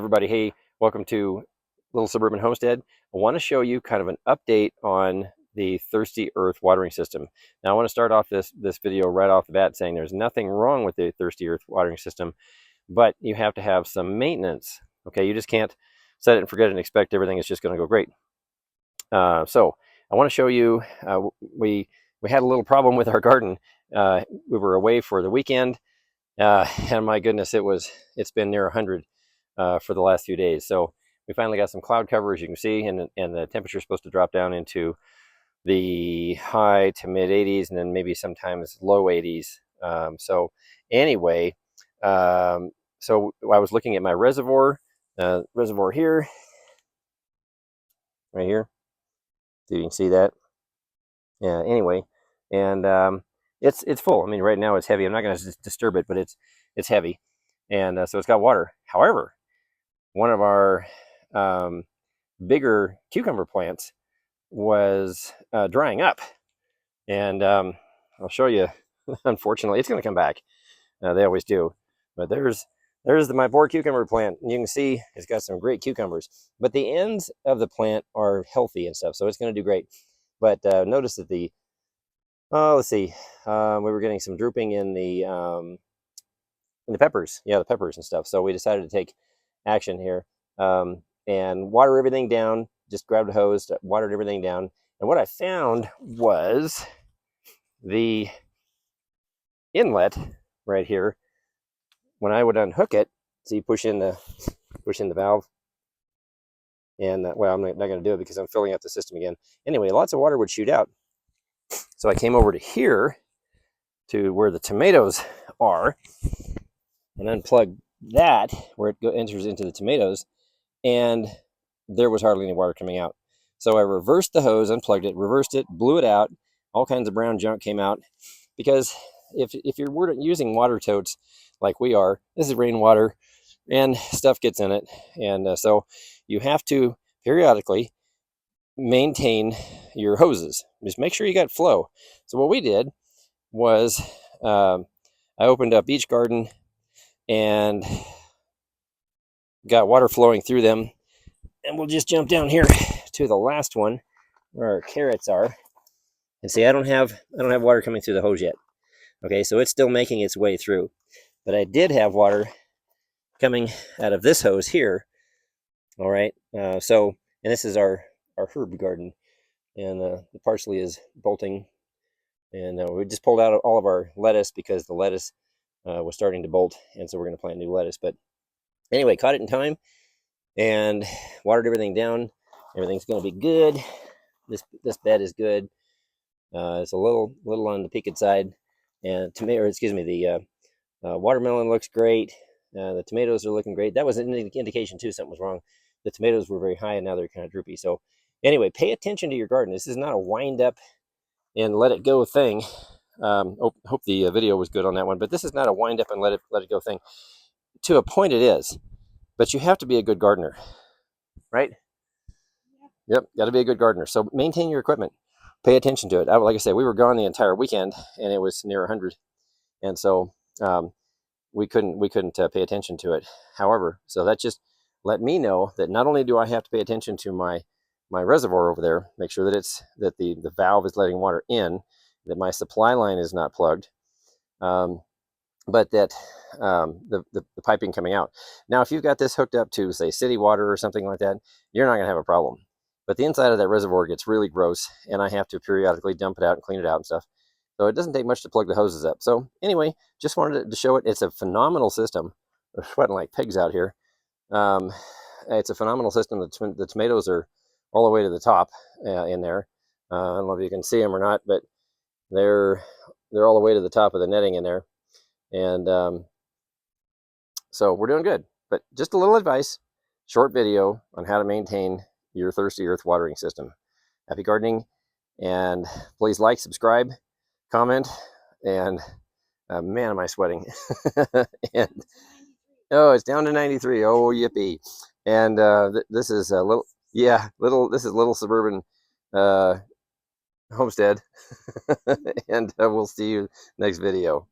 Everybody, hey, welcome to Little Suburban Homestead. I want to show you kind of an update on the Thirsty Earth watering system. Now I want to start off this video right off the bat saying there's nothing wrong with the Thirsty Earth watering system, but you have to have some maintenance. Okay, you just can't set it and forget it and expect everything is just going to go great. So I want to show you, we had a little problem with our garden. We were away for the weekend, and my goodness, it's been near 100 for the last few days. So we finally got some cloud cover, as you can see, and the temperature is supposed to drop down into the high to mid 80s, and then maybe sometimes low 80s. So anyway, so I was looking at my reservoir here, right here. So you can see that. Yeah. Anyway, and it's full. I mean, right now it's heavy. I'm not going to disturb it, but it's heavy, and so it's got water. However, one of our bigger cucumber plants was drying up, and I'll show you. Unfortunately, it's going to come back. They always do. But there's my poor cucumber plant. You can see it's got some great cucumbers, but the ends of the plant are healthy and stuff, so it's going to do great. But notice that let's see, we were getting some drooping in the peppers. Yeah, the peppers and stuff. So we decided to take action here and water everything down. Just grabbed a hose, watered everything down. And what I found was the inlet right here. When I would unhook it, so you push in the valve. And well, I'm not going to do it because I'm filling up the system again. Anyway, lots of water would shoot out. So I came over to here to where the tomatoes are and unplugged that where it enters into the tomatoes, and there was hardly any water coming out. So I reversed the hose, unplugged it, reversed it, blew it out. All kinds of brown junk came out, because if you're using water totes like we are, this is rainwater and stuff gets in it, and so you have to periodically maintain your hoses. Just make sure you got flow. So what we did was I opened up each garden and got water flowing through them, and we'll just jump down here to the last one where our carrots are, and see I don't have water coming through the hose yet. Okay, so it's still making its way through, but I did have water coming out of this hose here. All right, so, and this is our herb garden, and the parsley is bolting, and we just pulled out all of our lettuce because the lettuce was starting to bolt, and so we're going to plant new lettuce. But anyway, caught it in time and watered everything down. Everything's going to be good. This bed is good. It's a little on the peaked side, and the watermelon looks great. The tomatoes are looking great. That was an indication too something was wrong. The tomatoes were very high, and now they're kind of droopy. So anyway, pay attention to your garden. This is not a wind up and let it go thing. Hope the video was good on that one, but this is not a wind up and let it go thing. To a point it is, but you have to be a good gardener, right? Yep, got to be a good gardener. So maintain your equipment, pay attention to it. Like I said, we were gone the entire weekend, and it was near 100, and so we couldn't pay attention to it. However, so that just let me know that not only do I have to pay attention to my reservoir over there, make sure that the valve is letting water in, that my supply line is not plugged, but that the piping coming out. Now, if you've got this hooked up to, say, city water or something like that, you're not going to have a problem. But the inside of that reservoir gets really gross, and I have to periodically dump it out and clean it out and stuff. So it doesn't take much to plug the hoses up. So anyway, just wanted to show it. It's a phenomenal system. We're sweating like pigs out here. It's a phenomenal system. The tomatoes are all the way to the top in there. I don't know if you can see them or not, but they're all the way to the top of the netting in there. And so we're doing good. But just a little advice, short video on how to maintain your Thirsty Earth watering system. Happy gardening, and please like, subscribe, comment, and man, am I sweating. And oh, it's down to 93. Oh, yippee. And this is a little, this is Little Suburban Homestead. And we'll see you next video.